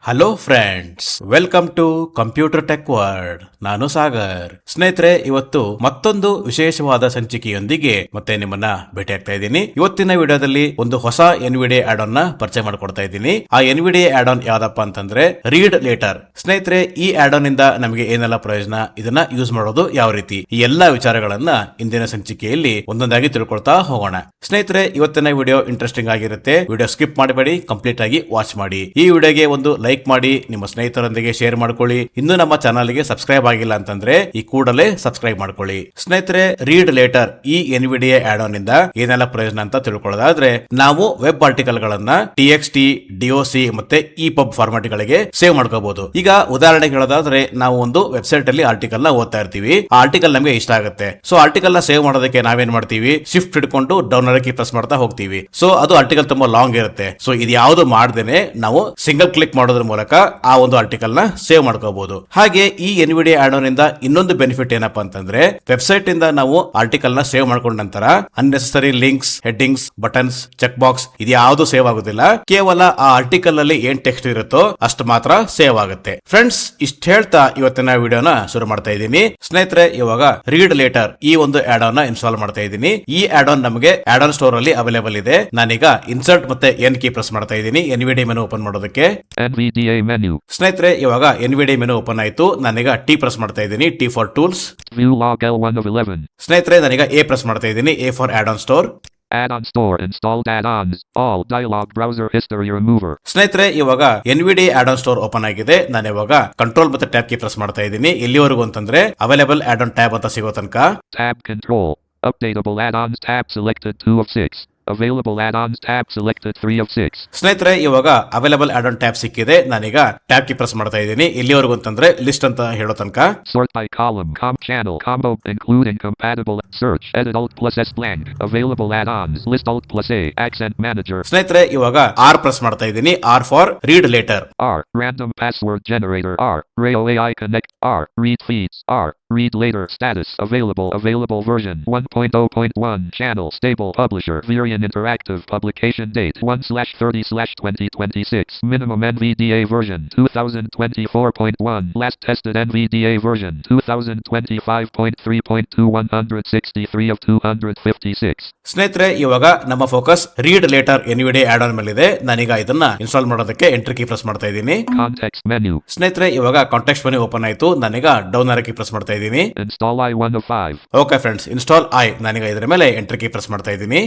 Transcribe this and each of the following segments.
Hello friends, welcome to computer tech world. ನಾನು ಸಾಗರ್. ಸ್ನೇಹಿತರೆ, ಇವತ್ತು ಮತ್ತೊಂದು ವಿಶೇಷವಾದ ಸಂಚಿಕೆಯೊಂದಿಗೆ ಮತ್ತೆ ನಿಮ್ಮನ್ನ ಭೇಟಿ ಆಗ್ತಾ ಇದ್ದೀನಿ. ಇವತ್ತಿನ ವಿಡಿಯೋದಲ್ಲಿ ಒಂದು ಹೊಸ ಎನ್ವಿಡಿಎ ಆಡ್ ಆನ್ ನ ಪರಿಚಯ ಮಾಡ್ಕೊಡ್ತಾ ಇದ್ದೀನಿ. ಆ ಎನ್ವಿಡಿಎ ಆಡ್ ಆನ್ ಯಾವ್ದಪ್ಪ ಅಂತಂದ್ರೆ ರೀಡ್ ಲೇಟರ್. ಸ್ನೇಹಿತರೆ, ಈ ಆಡ್ ಆನ್ ಇಂದ ನಮಗೆ ಏನೆಲ್ಲ ಪ್ರಯೋಜನ, ಇದನ್ನ ಯೂಸ್ ಮಾಡೋದು ಯಾವ ರೀತಿ, ಈ ಎಲ್ಲಾ ವಿಚಾರಗಳನ್ನ ಇಂದಿನ ಸಂಚಿಕೆಯಲ್ಲಿ ಒಂದೊಂದಾಗಿ ತಿಳ್ಕೊಳ್ತಾ ಹೋಗೋಣ. ಸ್ನೇಹಿತರೆ, ಇವತ್ತಿನ ವಿಡಿಯೋ ಇಂಟ್ರೆಸ್ಟಿಂಗ್ ಆಗಿರುತ್ತೆ. ವಿಡಿಯೋ ಸ್ಕಿಪ್ ಮಾಡಬೇಡಿ, ಕಂಪ್ಲೀಟ್ ಆಗಿ ವಾಚ್ ಮಾಡಿ. ಈ ವಿಡಿಯೋಗೆ ಒಂದು ಲೈಕ್ ಮಾಡಿ, ನಿಮ್ಮ ಸ್ನೇಹಿತರೊಂದಿಗೆ ಶೇರ್ ಮಾಡ್ಕೊಳ್ಳಿ. ಇನ್ನು ನಮ್ಮ ಚಾನಲ್ ಗೆ ಸಬ್ಸ್ಕ್ರೈಬ್ ಆಗಿಲ್ಲ ಅಂತಂದ್ರೆ ಈ ಕೂಡಲೇ ಸಬ್ಸ್ಕ್ರೈಬ್ ಮಾಡ್ಕೊಳ್ಳಿ. ಸ್ನೇಹಿತರೆ, ರೀಡ್ ಲೇಟರ್ ಈ ಎನ್ವಿಡಿಎ ಆಡ್ ಆನ್ ಇಂದ ಏನೆಲ್ಲ ಪ್ರಯೋಜನ ಅಂತ ತಿಳ್ಕೊಳ್ಳೋದಾದ್ರೆ, ನಾವು ವೆಬ್ ಆರ್ಟಿಕಲ್ ಗಳನ್ನ TXT, DOC ಮತ್ತೆ EPUB ಫಾರ್ಮ್ಯಾಟ್ ಗಳಿಗೆ ಸೇವ್ ಮಾಡ್ಕೋಬಹುದು. ಈಗ ಉದಾಹರಣೆಗೆ ಹೇಳೋದಾದ್ರೆ, ನಾವು ಒಂದು ವೆಬ್ಸೈಟ್ ಅಲ್ಲಿ ಆರ್ಟಿಕಲ್ ನ ಓದ್ತಾ ಇರ್ತೀವಿ. ಆ ಆರ್ಟಿಕಲ್ ನಮಗೆ ಇಷ್ಟ ಆಗುತ್ತೆ. ಸೊ ಆರ್ಟಿಕಲ್ ನ ಸೇವ್ ಮಾಡೋದಕ್ಕೆ ನಾವೇನ್ ಮಾಡ್ತೀವಿ, ಶಿಫ್ಟ್ ಹಿಡ್ಕೊಂಡು ಡೌನ್ ಕೀ ಪ್ರೆಸ್ ಮಾಡ್ತಾ ಹೋಗ್ತೀವಿ. ಸೊ ಅದು ಆರ್ಟಿಕಲ್ ತುಂಬಾ ಲಾಂಗ್ ಇರುತ್ತೆ. ಸೊ ಇದು ಯಾವುದು ಮಾಡದೇನೆ ನಾವು ಸಿಂಗಲ್ ಕ್ಲಿಕ್ ಮಾಡೋದ್ರ ಮೂಲಕ ಆ ಒಂದು ಆರ್ಟಿಕಲ್ ನ ಸೇವ್ ಮಾಡ್ಕೋಬಹುದು. ಹಾಗೆ ಈ ಎನ್ವಿಡಿಎ ಆಡ್ ಆನ್ ಇಂದ ಇನ್ನೊಂದು ಬೆನಿಫಿಟ್ ಏನಪ್ಪಾ ಅಂತಂದ್ರೆ, ವೆಬ್ಸೈಟ್ ಇಂದ ನಾವು ಆರ್ಟಿಕಲ್ ನ ಸೇವ್ ಮಾಡ್ಕೊಂಡ ನಂತರ unnecessary links, headings, buttons, check box ಇದು ಯಾವುದು ಸೇವ್ ಆಗುದಿಲ್ಲ. ಕೇವಲ ಆ ಆರ್ಟಿಕಲ್ ಅಲ್ಲಿ ಏನ್ ಟೆಕ್ಸ್ಟ್ ಇರುತ್ತೋ ಅಷ್ಟು ಮಾತ್ರ ಸೇವ್ ಆಗುತ್ತೆ. ಫ್ರೆಂಡ್ಸ್, ಇಷ್ಟ ಹೇಳ್ತಾ ಇವತ್ತಿನ ವಿಡಿಯೋನ ಶುರು ಮಾಡ್ತಾ ಇದ್ದೀನಿ. ಸ್ನೇಹಿತರೆ, ಇವಾಗ ರೀಡ್ ಲೇಟರ್ ಈ ಒಂದು ಆಡ್ ಆನ್ ನ ಇನ್ಸ್ಟಾಲ್ ಮಾಡ್ತಾ ಇದ್ದೀನಿ. ಈ ಆಡ್ ಆನ್ ನಮಗೆ ಆಡ್ ಆನ್ ಸ್ಟೋರ್ ಅಲ್ಲಿ ಅವೈಲೇಬಲ್ ಇದೆ. ನಾನೀಗ ಇನ್ಸರ್ಟ್ ಮತ್ತೆ ಎನ್ ಕೀ ಪ್ರೆಸ್ ಮಾಡ್ತಾ ಇದ್ದೀನಿ ಎನ್ವಿಡಿಎ ಮೆನು ಓಪನ್ ಮಾಡೋದಕ್ಕೆ. ಸ್ನೇಹಿತರೆ, ಇವಾಗ ಎನ್ವಿಡಿಎ ಮೆನು ಓಪನ್ ಆಯ್ತು. ನಾನೀಗ ಟಿ ಪ್ರೆಸ್ ಮಾಡ್ತಾ ಇದ್ದೀನಿ, ಟಿ ಫಾರ್ ಟೂಲ್ಸ್. ಸ್ನೇಹಿತರೆ, ನಾನೀಗ ಎ ಪ್ರೆಸ್ ಮಾಡ್ತಾ ಇದ್ದೀನಿ, A for add on store. Add-on store installed add-ons all dialog browser history remover. ಸ್ನೇಹಿತರೆ, ಇವಾಗ ಎನ್ವಿಡಿಎ ಆಡ್ ಆನ್ ಸ್ಟೋರ್ ಓಪನ್ ಆಗಿದೆ. ನಾನು ಇವಾಗ ಕಂಟ್ರೋಲ್ ಮತ್ತೆ ಟ್ಯಾಬ್ ಕೀ ಪ್ರೆಸ್ ಮಾಡ್ತಾ ಇದ್ದೀನಿ. ಎಲ್ಲಿವರೆಗೂ ಅಂತಂದ್ರೆ ಅವೈಲೇಬಲ್ ಆಡ್ ಆನ್ ಟ್ಯಾಬ್ ಅಂತ ಸಿಗೋ ತನಕ. Tab control updatable add-ons tab selected 2 of 6. Available add-ons tab selected 3 of 6. ಸ್ನೇಹಿತರೆ, ಇವಾಗ ಅವೈಲೇಬಲ್ ಆಡ್ ಆನ್ ಟ್ಯಾಬ್ ಸಿಕ್ಕಿದೆ. ನಾನೀಗ ಟ್ಯಾಬ್ ಕೀ ಪ್ರೆಸ್ ಮಾಡ್ತಾ ಇದ್ದೀನಿ. ಎಲ್ಲಿವರೆಗೂ ಅಂತಂದ್ರೆ ಲಿಸ್ಟ್ ಅಂತ ಹೇಳೋ ತನಕ. Sort by column com channel combo including compatible search edit alt plus s blank available add-ons list alt plus a accent manager. ಸ್ನೇಹಿತರೆ, ಇವಾಗ ಆರ್ ಪ್ರೆಸ್ ಮಾಡ್ತಾ ಇದ್ದೀನಿ, R for read later. R random password generator. R Rayo AI connect. R read feeds. R read later status available version 1.0.1 channel stable publisher Varian interactive publication date 1/30/2026 minimum NVDA version 2024.1 last tested NVDA version 2025.3.2 163 of 256. ಸ್ನೇಹಿತರೆ, ಇವಾಗ ನಮ್ಮ focus Read Later NVDA add on ಮೇಲಿದೆ. ನಾನೀಗ ಇದನ್ನ install ಮಾಡೋದಕ್ಕೆ enter key press ಮಾಡ್ತಾ ಇದ್ದೀನಿ. Context menu. ಸ್ನೇಹಿತರೆ, ಇವಾಗ ಕಾಂಟೆಕ್ಸ್ಟ್ ಮೆನು ಓಪನ್ ಆಯ್ತು. ನಾನೀಗ ಡೌನ್ ಕೀ ಪ್ರೆಸ್ ಮಾಡ್ತಾ ಇದ್ದೀನಿ. Install I 1 of 5. Okay friends, install I. ನಾನೀಗ ಇದರ ಮೇಲೆ ಎಂಟರ್ ಕೀ ಪ್ರೆಸ್ ಮಾಡ್ತಾ ಇದ್ದೀನಿ.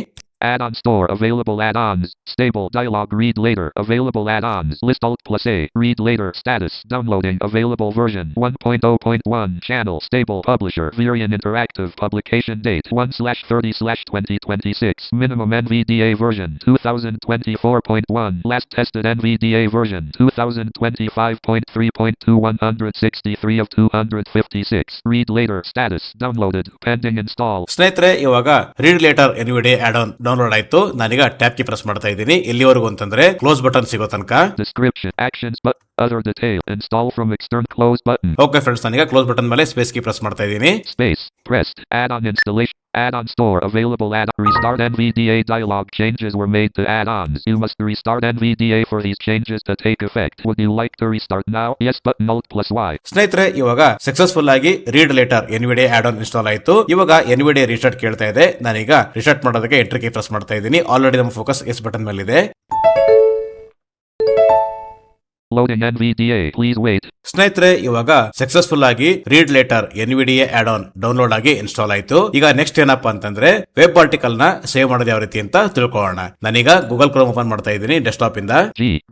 Add-on store available add-ons stable dialog read later available add-ons list alt plus a read later status downloading available version 1.0.1 channel stable publisher Varian interactive publication date 1/30/2026 minimum NVDA version 2024.1 last tested NVDA version 2025.3.2 163 of 256 read later status downloaded pending install. ಸ್ನೇಹಿತರೆ, ಇವಾಗ Read Later NVDA add on download ಆಯ್ತು. ನಾನೀಗ tab key press ಮಾಡ್ತಾ ಇದ್ದೀನಿ. ಎಲ್ಲಿವರೆಗೂ ಅಂತಂದ್ರೆ close button ಸಿಗೋ ತನಕ. Description actions but other detail install from external close button. Okay friends, ನಾನೀಗ ಕ್ಲೋಸ್ ಬಟನ್ ಮೇಲೆ ಸ್ಪೇಸ್ ಕೀ ಪ್ರೆಸ್ ಮಾಡ್ತಾ ಇದ್ದೀನಿ. Space pressed. Add-on installation. Add-on store available restart NVDA dialog changes were made to add-ons. You must restart NVDA for these changes to take effect. Would you like to restart now? Yes button alt plus Y. ಸ್ನೇಹಿತರೆ, ಇವಾಗ successful ಆಗಿ Read Later NVDA add on install ಆಯ್ತು. ಇವಾಗ ಎನ್ವಿಡಿಎ restart ಕೇಳ್ತಾ ಇದೆ. ನಾನೀಗ restart ಮಾಡೋದಕ್ಕೆ enter key press ಮಾಡ್ತಾ ಇದ್ದೀನಿ. ಆಲ್ರೆಡಿ ನಮ್ಮ ಫೋಕಸ್ ಎಸ್ ಬಟನ್ ಮೇಲೆ ಇದೆ. Loading NVDA. Please wait. ಸ್ನೇಹಿತರೆ, ಇವಾಗ ಸಕ್ಸಸ್ಫುಲ್ ಆಗಿ Read Later NVDA add on download ಆಗಿ ಇನ್ಸ್ಟಾಲ್ ಆಯ್ತು. ಈಗ ನೆಕ್ಸ್ಟ್ ಏನಪ್ಪಾ ಅಂತಂದ್ರೆ, ವೆಬ್ ಆರ್ಟಿಕಲ್ ನ ಸೇವ್ ಮಾಡೋದು ಯಾವ ರೀತಿ ಅಂತ ತಿಳ್ಕೊಳ್ಳೋಣ. ನಾನೀಗ ಗೂಗಲ್ ಕ್ರೋಮ್ ಓಪನ್ ಮಾಡ್ತಾ ಇದ್ದೀನಿ ಡೆಸ್ಕ್ಟಾಪ್ ಇಂದ.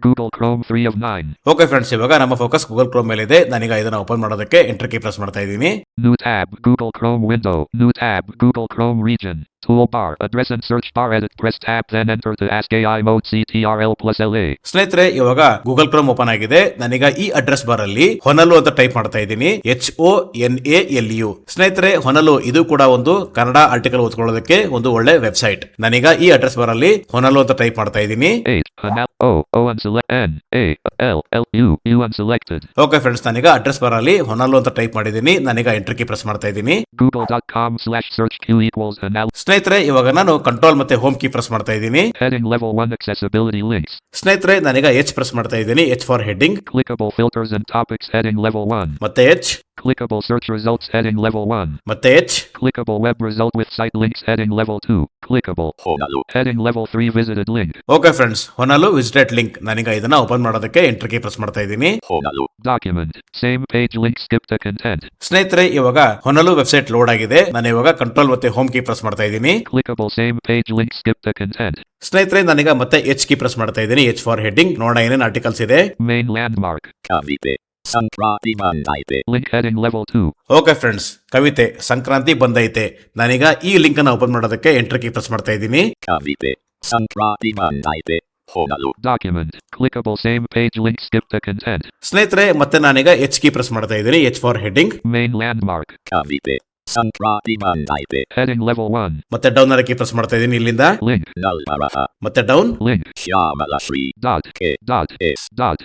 Google Chrome 3 of 9. Okay friends, ಇವಾಗ ನಮ್ಮ ಫೋಕಸ್ ಗೂಗಲ್ ಕ್ರೋಮ್ ಮೇಲೆ ಇದೆ. ನಾನೀಗ ಇದನ್ನ ಓಪನ್ ಮಾಡೋದಕ್ಕೆ ಎಂಟರ್ ಕೀ ಪ್ರೆಸ್ ಮಾಡ್ತಾ ಇದ್ದೀನಿ. New tab Google Chrome window. New tab Google Chrome region. Toolbar address and search bar edit press tab then enter to ask AI mode CTRL plus LA. ಸ್ನೇಹಿತರೆ, ಇವಾಗ Google Chrome open ಆಗಿದೆ. ನಾನೀಗ ಈ address bar ಅಲ್ಲಿ ಹೊನಲು ಅಂತ type ಮಾಡ್ತಾ ಇದ್ದೀನಿ. HONALU. ಸ್ನೇಹಿತರೆ, ಹೊನಲು ಇದು ಕೂಡ ಒಂದು ಕನ್ನಡ ಆರ್ಟಿಕಲ್ ಓದ್ಕೊಳ್ಳೋದಕ್ಕೆ ಒಂದು ಒಳ್ಳೆ ವೆಬ್ಸೈಟ್. ನಾನೀಗ ಈ ಅಡ್ರೆಸ್ ಬಾರ್ ಅಲ್ಲಿ ಹೊನಲು ಅಂತ ಟೈಪ್ ಮಾಡ್ತಾ ಇದ್ದೀನಿ. O unselect N A L L U U unselected. Okay friends, ನಾನೀಗ ಅಡ್ರೆಸ್ ಬಾರ್ ಅಲ್ಲಿ ಹೊನಲು ಅಂತ ಟೈಪ್ ಮಾಡಿದ್ದೀನಿ. ನಾನೀಗ ಎಂಟರ್ ಕೀ ಪ್ರೆಸ್ ಮಾಡ್ತಾ ಇದ್ದೀನಿ. Google.com/search Q equals Hanal. ಸ್ನೇಹಿತರೆ, ಇವಾಗ ನಾನು ಕಂಟ್ರೋಲ್ ಮತ್ತೆ ಹೋಮ್ ಕೀ ಪ್ರೆಸ್ ಮಾಡ್ತಾ ಇದ್ದೀನಿ. Heading level 1 accessibility links. ಸ್ನೇಹಿತರೆ, ನಾನೀಗ ಎಚ್ ಪ್ರೆಸ್ ಮಾಡ್ತಾ ಇದ್ದೀನಿ. H for heading. Clickable filters and topics heading level 1. ಮತ್ತೆ H. Clickable search results heading level 1. ಮತ್ತೆ H. Clickable web result with site links heading level 2. Clickable heading level 3 visited link. Okay friends, ಹೊನಲು visited link. ನಾನೀಗ ಇದನ್ನ open ಮಾಡೋದಕ್ಕೆ enter key press ಮಾಡ್ತಾ ಇದ್ದೀನಿ. Document same page link skip the content. ಸ್ನೇಹಿತರೆ, ಇವಾಗ ಹೊನಲು website load ಆಗಿದೆ. ನಾನು ಇವಾಗ ಕಂಟ್ರೋಲ್ ಮತ್ತೆ ಹೋಮ್ ಕೀ ಪ್ರೆಸ್ ಮಾಡ್ತಾ ಇದ್ದೀನಿ. Clickable same page link skip the content. ಸ್ನೇಹಿತರೆ, ನಾನೀಗ ಮತ್ತೆ ಎಚ್ ಕೀ ಪ್ರೆಸ್ ಮಾಡ್ತಾ ಇದ್ದೀನಿ. H for heading. ನೋಡೋಣ ಏನೇನು ಆರ್ಟಿಕಲ್ಸ್ ಇದೆ. Main landmark. Sankranti Link heading level 2. Okay friends, ಕವಿತೆ ಸಂಕ್ರಾಂತಿ ಬಂದೈತೆ. ನಾನೀಗ ಈ ಲಿಂಕ್ ಅನ್ನ ಓಪನ್ ಮಾಡೋದಕ್ಕೆ ಎಂಟರ್ ಕೀ ಪ್ರೆಸ್ ಮಾಡ್ತಾ ಇದ್ದೀನಿ. ಕವಿತೆ ಸಂಕ್ರಾಂತಿ ಬಂದೈತೆ ಹೋಗಲು. Document clickable same page link skip the content. ಸ್ನೇಹಿತರೆ, ಮತ್ತೆ ನಾನೀಗ ಎಚ್ ಕೀ ಪ್ರೆಸ್ ಮಾಡ್ತಾ ಇದ್ದೀನಿ. H for heading. Main landmark. ಕವಿತೆ ಸಂಕ್ರಾಂತಿ ಬಂದೈತೆ Heading level 1. ಮತ್ತೆ ಡೌನ್ ಕೀ ಪ್ರೆಸ್ ಮಾಡ್ತಾ ಇದ್ದೀನಿ. ಇಲ್ಲಿಂದ Link. ನಲ್ವರಹ ಮತ್ತೆ down. Link. Shyamala Shri Dot. K Dot. S Dot.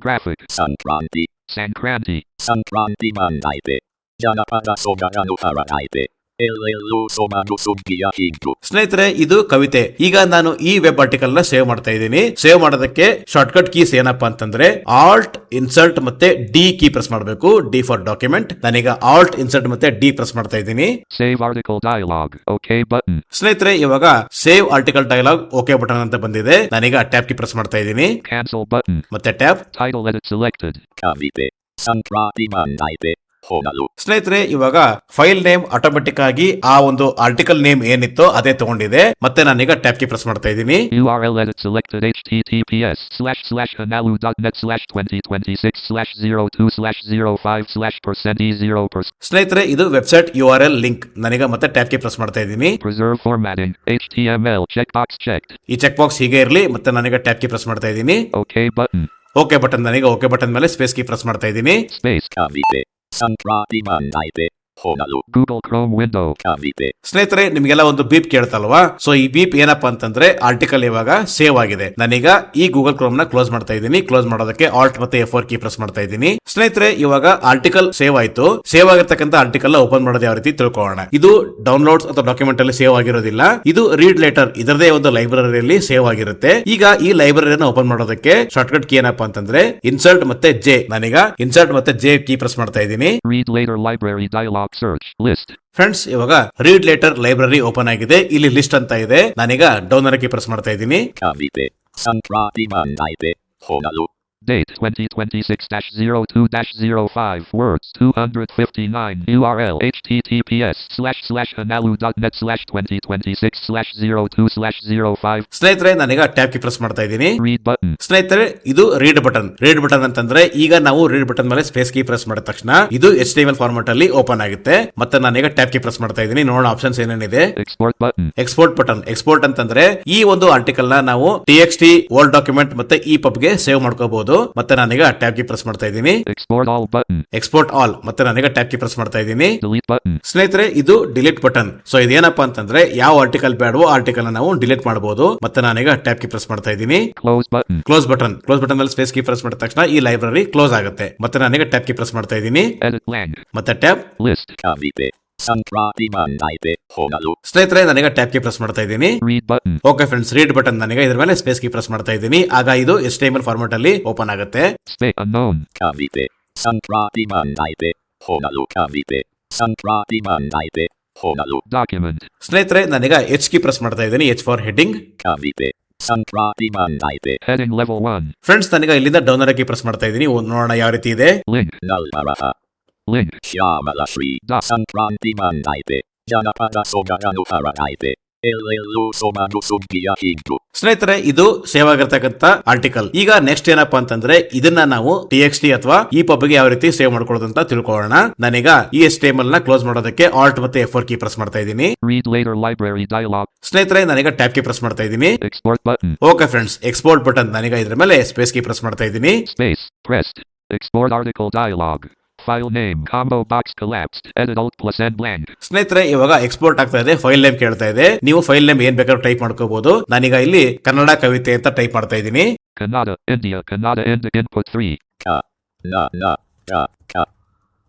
Graphic. Sankranti Sankranti. Sankranti ಬಂದೈತೆ ಜನಪದ ಸೊಗಡನ್ನು ಹರಡೈತೆ ಎಲ್ಲೆಲ್ಲೂ ಸೊಬಗು ಸುಗ್ಗಿಯ ಹಿಂಡು. ಸ್ನೇಹಿತರೆ, ಇದು ಕವಿತೆ. ಈಗ ನಾನು ಈ ವೆಬ್ ಆರ್ಟಿಕಲ್ ನ ಸೇವ್ ಮಾಡ್ತಾ ಇದ್ದೀನಿ. ಸೇವ್ ಮಾಡೋದಕ್ಕೆ ಶಾರ್ಟ್ಕಟ್ ಕೀಸ್ ಏನಪ್ಪಾ ಅಂತಂದ್ರೆ ಆಲ್ಟ್ ಇನ್ಸರ್ಟ್ ಮತ್ತೆ ಡಿ ಕೀ ಪ್ರೆಸ್ ಮಾಡಬೇಕು. D for document. ನಾನೀಗ ಆಲ್ಟ್ ಇನ್ಸರ್ಟ್ ಮತ್ತೆ ಡಿ ಪ್ರೆಸ್ ಮಾಡ್ತಾ ಇದ್ದೀನಿ. Save article dialog. OK button. ಸ್ನೇಹಿತರೆ, ಇವಾಗ save article dialogue okay button ಅಂತ ಬಂದಿದೆ. ನಾನೀಗ ಟ್ಯಾಬ್ ಕೀ ಪ್ರೆಸ್ ಮಾಡ್ತಾ ಇದ್ದೀನಿ. Cancel button. ಮತ್ತೆ ಟ್ಯಾಬ್. Title edit selected. ಕವಿತೆ ಸಂಕ್ರಾಂತಿ ಬಂದೈತೆ ಹೋಗಲು. ಸ್ನೇಹಿತರೆ, ಇವಾಗ ಫೈಲ್ ನೇಮ್ ಆಟೋಮೆಟಿಕ್ ಆಗಿ ಆ ಒಂದು ಆರ್ಟಿಕಲ್ ನೇಮ್ ಏನಿತ್ತೋ ಅದೇ ತಗೊಂಡಿದೆ. ಮತ್ತೆ ನಾನೀಗ ಟ್ಯಾಬ್ ಕೀ ಪ್ರೆಸ್ ಮಾಡ್ತಾ ಇದ್ದೀನಿ. URL edit selected https://hanalu.net/2026/02/05%e0%. ಸ್ನೇಹಿತರೆ, ಇದು ವೆಬ್ಸೈಟ್ URL ಲಿಂಕ್. ನಾನೀಗ ಮತ್ತೆ ಟ್ಯಾಬ್ ಕೀ ಪ್ರೆಸ್ ಮಾಡ್ತಾ ಇದ್ದೀನಿ. Preserve formatting. HTML checkbox checked. ಈ ಚೆಕ್ ಬಾಕ್ಸ್ ಹೀಗೆ ಇರಲಿ. ಮತ್ತೆ ನಾನೀಗ ಟ್ಯಾಬ್ ಕೀ ಪ್ರೆಸ್ ಮಾಡ್ತಾ ಇದ್ದೀನಿ. OK button. Okay button. ನಾನೀಗ ಓಕೆ ಬಟನ್ ಮೇಲೆ ಸ್ಪೇಸ್ ಕೀ ಪ್ರೆಸ್ ಮಾಡ್ತಾ ಇದ್ದೀನಿ. Space. ಕವಿತೆ ಸಂಕ್ರಾಂತಿ ಬಂದೈತೆ ಹೋಗಲು. Google Chrome window. ಕವಿತೆ ಸ್ನೇಹಿತರೆ, ನಿಮಗೆಲ್ಲ ಒಂದು ಬೀಪ್ ಕೇಳ್ತಲ್ವಾ? ಸೊ ಈ ಬೀಪ್ ಏನಪ್ಪಾ ಅಂತಂದ್ರೆ ಆರ್ಟಿಕಲ್ ಇವಾಗ ಸೇವ್ ಆಗಿದೆ. ನಾನೀಗ ಈ ಗೂಗಲ್ ಕ್ರೋಮ್ ನ ಕ್ಲೋಸ್ ಮಾಡ್ತಾ ಇದ್ದೀನಿ. ಕ್ಲೋಸ್ ಮಾಡೋದಕ್ಕೆ ಆಲ್ಟ್ ಮತ್ತೆ F4 ಕೀ ಪ್ರೆಸ್ ಮಾಡ್ತಾ ಇದ್ದೀನಿ. ಸ್ನೇಹಿತರೆ, ಇವಾಗ ಆರ್ಟಿಕಲ್ ಸೇವ್ ಆಯ್ತು. ಸೇವ್ ಆಗಿರ್ತಕ್ಕಂಥ ಆರ್ಟಿಕಲ್ ಓಪನ್ ಮಾಡೋದು ಯಾವ ರೀತಿ ತಿಳ್ಕೊಳ್ಳೋಣ. ಇದು ಡೌನ್ಲೋಡ್ಸ್ ಅಥವಾ ಡಾಕ್ಯುಮೆಂಟ್ ಅಲ್ಲಿ ಸೇವ್ ಆಗಿರೋದಿಲ್ಲ. ಇದು ರೀಡ್ ಲೇಟರ್ ಇದರದೇ ಒಂದು ಲೈಬ್ರರಿಯಲ್ಲಿ ಸೇವ್ ಆಗಿರುತ್ತೆ. ಈಗ ಈ ಲೈಬ್ರರಿಯನ್ನು ಓಪನ್ ಮಾಡೋದಕ್ಕೆ ಶಾರ್ಟ್ಕಟ್ ಕೀ ಏನಪ್ಪಾ ಅಂತಂದ್ರೆ ಇನ್ಸರ್ಟ್ ಮತ್ತೆ ಜೆ. ನಾನೀಗ ಇನ್ಸರ್ಟ್ ಮತ್ತೆ ಜೆ ಕೀ ಪ್ರೆಸ್ ಮಾಡ್ತಾ ಇದ್ದೀನಿ. Read later library dialog search list. Friends, ಇವಾಗ ರೀಡ್ ಲೇಟರ್ ಲೈಬ್ರರಿ ಓಪನ್ ಆಗಿದೆ. ಇಲ್ಲಿ ಲಿಸ್ಟ್ ಅಂತ ಇದೆ. ನಾನೀಗ ಡೌನ್ ಕೀ ಪ್ರೆಸ್ ಮಾಡ್ತಾ ಇದ್ದೀನಿ. ಕವಿತೆ ಸಂಕ್ರಾಂತಿ ಬಂದೈತೆ ಹೋಗಲು. Date 2026-02-05 words 259 URL https://hanalu.net/2026/02/05. ಸ್ನೇಹಿತರೆ, ನಾನೀಗ ಟ್ಯಾಬ್ ಕೀ ಪ್ರೆಸ್ ಮಾಡ್ತಾ ಇದ್ದೀನಿ. Read button. ಸ್ನೇಹಿತರೆ, ಇದು ರೀಡ್ ಬಟನ್. ರೀಡ್ ಬಟನ್ ಅಂತಂದ್ರೆ ಈಗ ನಾವು ರೀಡ್ ಬಟನ್ ಮೇಲೆ ಸ್ಪೇಸ್ ಕೀ ಪ್ರೆಸ್ ಮಾಡಿದ ತಕ್ಷಣ ಇದು HTML ಫಾರ್ಮೆಟ್ ಅಲ್ಲಿ ಓಪನ್ ಆಗುತ್ತೆ. ಮತ್ತೆ ನಾನೀಗ ಟ್ಯಾಬ್ ಕೀ ಪ್ರೆಸ್ ಮಾಡ್ತಾ ಇದ್ದೀನಿ. ನೋಡೋಣ ಆಪ್ಷನ್ಸ್ ಏನೇನಿದೆ. Export button. Export button. Export ಅಂತಂದ್ರೆ ಈ ಒಂದು ಆರ್ಟಿಕಲ್ ನ ನಾವು TXT ವರ್ಡ್ ಡಾಕ್ಯುಮೆಂಟ್ ಮತ್ತೆ EPUB ಗೆ ಸೇವ್ ಮಾಡ್ಕೋಬಹುದು. ಮತ್ತೆ ನಾನೀಗ ಟ್ಯಾಬ್ ಕೀ ಪ್ರೆಸ್ ಮಾಡ್ತಾ ಇದ್ದೀನಿ. Export all button. Export all. ಮತ್ತೆ ನಾನೀಗ ಟ್ಯಾಬ್ ಕೀ ಪ್ರೆಸ್ ಮಾಡ್ತಾ ಇದ್ದೀನಿ. Delete button. ಸ್ನೇಹಿತರೆ, ಇದು ಡಿಲೀಟ್ ಬಟನ್. ಸೊ ಇದೇನಪ್ಪಾ ಅಂತಂದ್ರೆ ಯಾವ ಆರ್ಟಿಕಲ್ ಬೇಡವೋ ಆರ್ಟಿಕಲ್ ನಾವು ಡಿಲೀಟ್ ಮಾಡಬಹುದು. ಮತ್ತೆ ನಾನೀಗ ಟ್ಯಾಬ್ ಕೀ ಪ್ರೆಸ್ ಮಾಡ್ತಾ ಇದ್ದೀನಿ. Close button. Close button. Close button ಮೇಲೆ ಸ್ಪೇಸ್ ಕೀ ಪ್ರೆಸ್ ಮಾಡಿದ ತಕ್ಷಣ ಈ ಲೈಬ್ರರಿ ಕ್ಲೋಸ್ ಆಗುತ್ತೆ. ಮತ್ತೆ ನಾನೀಗ ಟ್ಯಾಬ್ ಕೀ ಪ್ರೆಸ್ ಮಾಡ್ತಾ ಇದ್ದೀನಿ. Edit blank. ಮತ್ತೆ ಟ್ಯಾಬ್. List. ಕವಿತೆ ಸಂಕ್ರಾಂತಿ ಬಂದೈತೆ ಹೋಗಲು. ಸ್ನೇಹಿತರೆ, ನಾನೀಗ ಟ್ಯಾಬ್ ಕೀ ಪ್ರೆಸ್ ಮಾಡ್ತಾ ಇದ್ದೀನಿ. Read button. Okay friends, read button. ನಾನೀಗ ಇದ್ರ ಮೇಲೆ ಸ್ಪೇಸ್ ಕೀ ಪ್ರೆಸ್ ಮಾಡ್ತಾ ಇದ್ದೀನಿ. ಆಗ ಇದು HTML ಫಾರ್ಮೆಟ್ ಅಲ್ಲಿ ಓಪನ್ ಆಗುತ್ತೆ. Space unknown. ಕವಿತೆ ಸಂಕ್ರಾಂತಿ ಬಂದೈತೆ ಹೋಗಲು. ಕವಿತೆ ಸಂಕ್ರಾಂತಿ ಬಂದೈತೆ ಹೋಗಲು. Document. ಸ್ನೇಹಿತರೆ, ನಾನೀಗ ಎಚ್ ಕೀ ಪ್ರೆಸ್ ಮಾಡ್ತಾ ಇದ್ದೀನಿ. H for heading. ಕವಿತೆ ಸಂಕ್ರಾಂತಿ ಬಂದೈತೆ Heading level 1. ಫ್ರೆಂಡ್ಸ್, ನಾನೀಗ ಇಲ್ಲಿಂದ ಡೌನ್ ಕೀ ಪ್ರೆಸ್ ಮಾಡ್ತಾ ಇದ್ದೀನಿ. ನೋಡೋಣ ಯಾವ ರೀತಿ ಇದೆ. Link. ನಲ್ವರಹ Link. ಶ್ಯಾಮಲ ಶ್ರೀ ಸಂಕ್ರಾಂತಿ ಬಂದೈತೆ ಜನಪದ ಸೊಗಡನ್ನು ಹರಡೈತೆ ಎಲ್ಲೆಲ್ಲೂ ಸೊಬಗು ಸುಗ್ಗಿಯ ಹಿಂಡು. ಸ್ನೇಹಿತರೆ, ಇದು ಸೇವ್ ಆಗಿರ್ತಕ್ಕಂಥ ಆರ್ಟಿಕಲ್. ಈಗ ನೆಕ್ಸ್ಟ್ ಏನಪ್ಪಾ ಅಂತಂದ್ರೆ ಇದನ್ನ ನಾವು TXT ಅಥವಾ EPUB ಗೆ ಯಾವ ರೀತಿ ಸೇವ್ ಮಾಡ್ಕೊಳ್ಳೋದು ಅಂತ ತಿಳ್ಕೊಳ್ಳೋಣ. ನಾನೀಗ ಈ HTML ನ ಕ್ಲೋಸ್ ಮಾಡೋದಕ್ಕೆ ಆಲ್ಟ್ ಮತ್ತೆ F4 ಕೀ ಪ್ರೆಸ್ ಮಾಡ್ತಾ ಇದ್ದೀನಿ. Read later library dialog. ಸ್ನೇಹಿತರೆ, ನಾನೀಗ ಟ್ಯಾಬ್ ಕೀ ಪ್ರೆಸ್ ಮಾಡ್ತಾ ಇದ್ದೀನಿ. Export button. Okay friends, export button. ನಾನೀಗ ಇದ್ರ ಮೇಲೆ ಸ್ಪೇಸ್ ಕೀ ಪ್ರೆಸ್ ಮಾಡ್ತಾ ಇದ್ದೀನಿ. Space pressed. Export article dialog. file name, combo box collapsed, edit alt plus n blank. ಸ್ನೇಹಿತರೆ ಇವಾಗ ಎಕ್ಸ್ಪೋರ್ಟ್ ಆಗ್ತಾ ಇದೆ, ಫೈಲ್ ನೇಮ್ ಕೇಳ್ತಾ ಇದೆ. ನೀವು ಫೈಲ್ ನೇಮ್ ಏನ್ ಬೇಕಾದ್ರೂ ಟೈಪ್ ಮಾಡ್ಕೋಬಹುದು. ನಾನೀಗ ಇಲ್ಲಿ ಕನ್ನಡ ಕವಿತೆ ಅಂತ ಟೈಪ್ ಮಾಡ್ತಾ ಇದ್ದೀನಿ. Kannada, India, Kannada input 3. Ka. Na. Ka. Ka.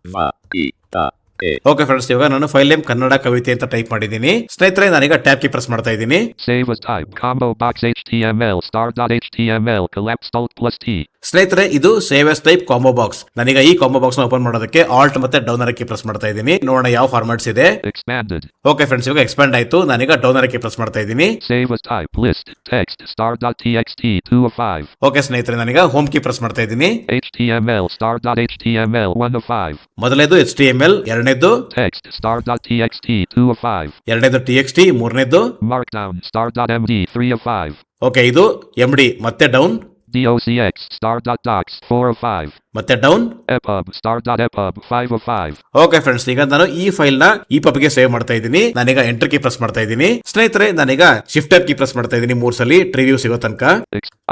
Ma. I. Ta. E. Okay friends, ಇವಾಗ ನಾನು ಫೈಲ್ ನೇಮ್ ಕನ್ನಡ ಕವಿತೆ ಅಂತ ಟೈಪ್ ಮಾಡಿದ್ದೀನಿ. ಸ್ನೇಹಿತರೆ ನಾನೀಗ ಟ್ಯಾಬ್ ಕೀ ಪ್ರೆಸ್ ಮಾಡ್ತಾ ಇದ್ದೀನಿ. Save as type, combo box HTML, star.html, collapsed alt plus T. ಸ್ನೇಹಿತರೆ ಇದು save as type combo box. ನಾನೀಗ ಈ ಕಾಂಬೋ ಬಾಕ್ಸ್ ನ ಓಪನ್ ಮಾಡೋದಕ್ಕೆ ಆಲ್ಟ್ ಮತ್ತೆ ಡೌನ್ ಕೀ ಪ್ರೆಸ್ ಮಾಡ್ತಾ ಇದ್ದೀನಿ. ನೋಡೋಣ ಯಾವ ಫಾರ್ಮ್ಯಾಟ್ಸ್ ಇದೆ. Expanded. ಓಕೆ ಫ್ರೆಂಡ್ಸ್, ಇವಾಗ ಎಕ್ಸ್ಪ್ಯಾಂಡ್ ಆಯ್ತು. ನಾನೀಗ ಡೌನ್ ಕೀ ಪ್ರೆಸ್ ಮಾಡ್ತಾ ಇದ್ದೀನಿ. Save as type, list, text, star.txt, 2 of 5. Okay ಸ್ನೇಹಿತರೆ, ನಾನೀಗ ಹೋಮ್ ಕೀ ಪ್ರೆಸ್ ಮಾಡ್ತಾ ಇದ್ದೀನಿ. HTML, star.html, 1 of 5. ಮೊದಲನೇದು HTML, ಎರಡನೇದು Text, star.txt, 2 of 5. ಎರಡನೇದು TXT, ಮೂರನೇದು Markdown, star.md, 3 of 5. ಓಕೆ ಇದು MD ಮತ್ತೆ ಡೌನ್ docx, star.docs, 4 of 5. ಮತ್ತೆ down epub, star.epub, 5 of 5. Okay friends, ಈಗ ನಾನು ಈ ಫೈಲ್ ನ EPUB ಗೆ ಸೇವ್ ಮಾಡ್ತಾ ಇದ್ದೀನಿ. ನಾನೀಗ ಎಂಟರ್ ಕೀ ಪ್ರೆಸ್ ಮಾಡ್ತಾ ಇದ್ದೀನಿ. ಸ್ನೇಹಿತರೆ ನಾನೀಗ ಶಿಫ್ಟರ್ ಕೀ ಪ್ರೆಸ್ ಮಾಡ್ತಾ ಇದ್ದೀನಿ 3 ಸಲ ಟ್ರಿವ್ಯೂ ಸಿಗೋ ತನಕ.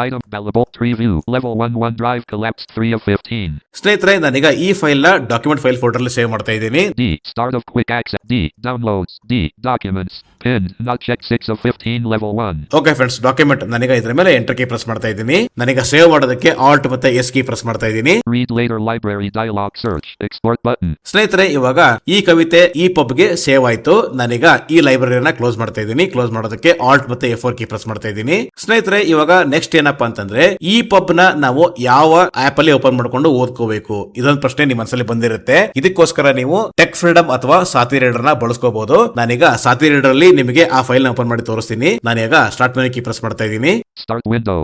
Item available, preview, level 1 OneDrive collapsed, 3 of 15. ಸ್ನೇಹಿತರೆ ನಾನೀಗ ಈ ಫೈಲ್ ನ ಡಾಕ್ಯುಮೆಂಟ್ ಫೈಲ್ ಫೋಲ್ಡರ್ ಅಲ್ಲಿ ಸೇವ್ ಮಾಡ್ತಾ ಇದ್ದೀನಿ. D, start of quick access. D, downloads. D, documents. Pinned, not checked, 6 of 15, level 1. Okay friends, document ನಾನೀಗ ಇದ್ರ ಮೇಲೆ ಎಂಟರ್ ಕೀ ಪ್ರೆಸ್ ಮಾಡ್ತಾ ಇದ್ದೀನಿ. ನಾನೀಗ ಸೇವ್ ಮಾಡೋದಕ್ಕೆ ಆಲ್ಟ್ ಮತ್ತೆ ಎಸ್ ಕೀ ಪ್ರೆಸ್ ಮಾಡ್ತಾ ಇದ್ದೀನಿ. Read later library dialog, search, export button. ಸ್ನೇಹಿತರೆ ಇವಾಗ ಈ ಕವಿತೆ EPUB ಗೆ ಸೇವ್ ಆಯ್ತು. ನಾನೀಗ ಈ ಲೈಬ್ರರಿನ ಕ್ಲೋಸ್ ಮಾಡ್ತಾ ಇದ್ದೀನಿ. ಕ್ಲೋಸ್ ಮಾಡೋದಕ್ಕೆ ಆಲ್ಟ್ ಮತ್ತೆ F4 ಕೀ ಪ್ರೆಸ್ ಮಾಡ್ತಾ ಇದ್ದೀನಿ. ಸ್ನೇಹಿತರೆ ಇವಾಗ ನೆಕ್ಸ್ಟ್ ಏನಪ್ಪಾ ಅಂತಂದ್ರೆ EPUB ನ ನಾವು ಯಾವ ಆಪ್ ಅಲ್ಲಿ ಓಪನ್ ಮಾಡ್ಕೊಂಡು ಓದ್ಕೋಬೇಕು, ಇದೊಂದು ಪ್ರಶ್ನೆ ನಿಮ್ಮ ಮನಸ್ಸಲ್ಲಿ ಬಂದಿರುತ್ತೆ. ಇದಕ್ಕೋಸ್ಕರ ನೀವು ಟೆಕ್ ಫ್ರೀಡಮ್ ಅಥವಾ ಸಾತಿ ರೀಡರ್ ನ ಬಳಸ್ಕೋಬಹುದು. ನಾನೀಗ ಸಾತಿ ರೀಡರ್ ಅಲ್ಲಿ ನಿಮಗೆ ಆ ಫೈಲ್ ನ ಓಪನ್ ಮಾಡಿ ತೋರಿಸ್ತೀನಿ. ನಾನೀಗ ಸ್ಟಾರ್ಟ್ ಮೆನು ಕೀ ಪ್ರೆಸ್ ಮಾಡ್ತಾ ಇದ್ದೀನಿ. Start window,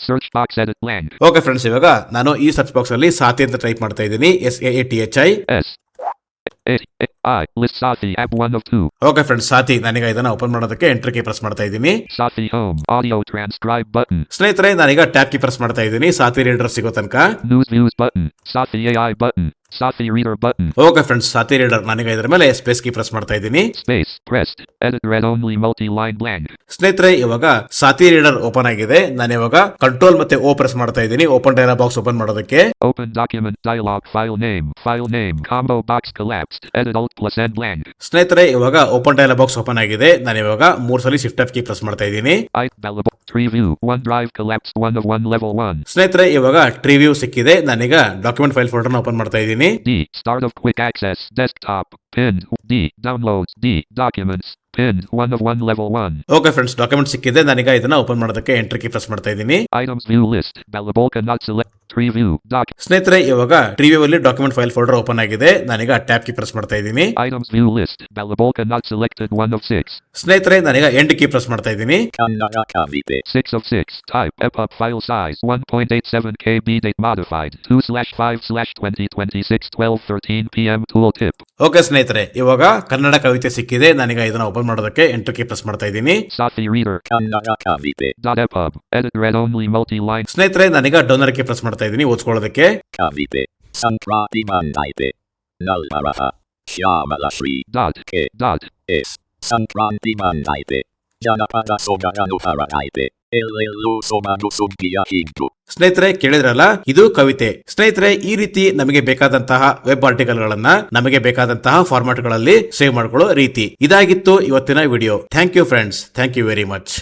search box, edit blank. Okay friends, ಇವಾಗ ನಾನು ಈ ಸರ್ಚ್ ಬಾಕ್ಸ್ ಅಲ್ಲಿ ಸಾತಿ ಅಂತ ಟೈಪ್ ಮಾಡ್ತಾ ಇದ್ದೀನಿ. SAATHI. I, list Sathi, app 1 of 2. Okay friends, ಸಾತಿ ನಾನೀಗ ಇದನ್ನ ಓಪನ್ ಮಾಡೋದಕ್ಕೆ ಎಂಟರ್ ಕೀ ಪ್ರೆಸ್ ಮಾಡ್ತಾ ಇದ್ದೀನಿ. Sathi home, audio transcribe button. ಸ್ನೇಹಿತರೆ ನಾನೀಗ ಟ್ಯಾಬ್ ಕೀ ಪ್ರೆಸ್ ಮಾಡ್ತಾ ಇದ್ದೀನಿ ಸಾತಿ ರೀಡರ್ ಸಿಗೋ ತನಕ. News views button, Sathi AI button, Sathi reader button. Okay friends, Sathi reader ನಾನೀಗ ಇದ್ರ ಮೇಲೆ ಸ್ಪೇಸ್ ಕೀ ಪ್ರೆಸ್ ಮಾಡ್ತಾ ಇದ್ದೀನಿ. Space pressed, edit read only multi-line blank. ಸ್ನೇಹಿತರೆ ಇವಾಗ ಸಾತಿ ರೀಡರ್ ಓಪನ್ ಆಗಿದೆ. ನಾನು ಇವಾಗ ಕಂಟ್ರೋಲ್ ಮತ್ತೆ O ಪ್ರೆಸ್ ಮಾಡ್ತಾ ಇದ್ದೀನಿ ಓಪನ್ ಡೈಲಾಗ್ ಬಾಕ್ಸ್ ಓಪನ್ ಮಾಡೋದಕ್ಕೆ. Open document dialog, file name, combo box collapsed, edit alt plus n blank. ಸ್ನೇಹಿತರೆ ಇವಾಗ ಓಪನ್ ಡೈಲಾಗ್ ಬಾಕ್ಸ್ ಓಪನ್ ಆಗಿದೆ. ನಾನು ಇವಾಗ 3 ಸಲ ಶಿಫ್ಟ್ ಅಪ್ ಕೀ ಪ್ರೆಸ್ ಮಾಡ್ತಾ ಇದ್ದೀನಿ. available, preview, OneDrive collapsed, 1 of 1, level 1. ಸ್ನೇಹಿತರೆ ಇವಾಗ ಟ್ರಿವ್ಯೂ ಸಿಕ್ಕಿದೆ. ನಾನೀಗ ಡಾಕ್ಯುಮೆಂಟ್ ಫೈಲ್ ಫೋಲ್ಡರ್ ಓಪನ್ ಮಾಡ್ತಾ ಇದ್ದೀನಿ. D, start of quick access, desktop, pinned. D, downloads. D, documents, pinned, 1 of 1, level 1. Okay friends, document ಸಿಕ್ಕಿದೆ. ನಾನೀಗ ಇದನ್ನ ಓಪನ್ ಮಾಡೋದಕ್ಕೆ ಎಂಟರ್ ಕೀ ಪ್ರೆಸ್ ಮಾಡ್ತಾ ಇದ್ದೀನಿ. Items view list, available, cannot select, preview, doc. ಸ್ನೇಹಿತರೆ ಇವಾಗ ಟ್ರಿವ್ಯೂ ಅಲ್ಲಿ ಡಾಕ್ಯುಮೆಂಟ್ ಫೈಲ್ ಫೋಲ್ಡರ್ ಓಪನ್ ಆಗಿದೆ. ನಾನೀಗ ಟ್ಯಾಬ್ ಕೀ ಪ್ರೆಸ್ ಮಾಡ್ತಾ ಇದ್ದೀನಿ. Items view list, available, cannot selected, 1 of 6. ಸ್ನೇಹಿತರೆ ನಾನೀಗ ಎಂಡ್ ಕೀ ಪ್ರೆಸ್ ಮಾಡ್ತಾ ಇದ್ದೀನಿ. Kannada kavite. 6 of 6, type, EPUB file size, 1.87 KB, date modified, 2/5/2026, 12:13 PM, tooltip. Okay ಸ್ನೇಹಿತರೆ, ಇವಾಗ ಕನ್ನಡ ಕವಿತೆ ಸಿಕ್ಕಿದೆ. ನಾನೀಗ ಇದನ್ನ ಓಪನ್ ಮಾಡೋದಕ್ಕೆ ಎಂಟರ್ ಕೀ ಪ್ರೆಸ್ ಮಾಡ್ತಾ ಇದ್ದೀನಿ. Sathi reader, Kannada kavite. .epub, edit read only multi-line. ಸ್ನೇಹಿತರೆ ನಾನೀಗ ಡೌನರ್ ಕೀ ಪ್ರೆಸ್ ಮಾಡ್ತಾ ಇದ್ದೀನಿ ಓದ್ಕೊಳ್ಳೋದಕ್ಕೆ. Kavite. Sankrati mandaite. Nalvaraha. Shyamala Shri. Dot, K. dot. S. Sankranti mandaite. Janapada Sogaranu Paradaite. Elelu Somanu Sumgiya Hindu. ಸ್ನೇಹಿತರೆ ಕೇಳಿದ್ರಲ್ಲ, ಇದು ಕವಿತೆ. ಸ್ನೇಹಿತರೆ ಈ ರೀತಿ ನಮಗೆ ಬೇಕಾದಂತಹ ವೆಬ್ ಆರ್ಟಿಕಲ್ ಗಳನ್ನ ನಮಗೆ ಬೇಕಾದಂತಹ ಫಾರ್ಮ್ಯಾಟ್ ಗಳಲ್ಲಿ ಸೇವ್ ಮಾಡ್ಕೊಳ್ಳೋ ರೀತಿ ಇದಾಗಿತ್ತು ಇವತ್ತಿನ video. Thank you friends, thank you very much.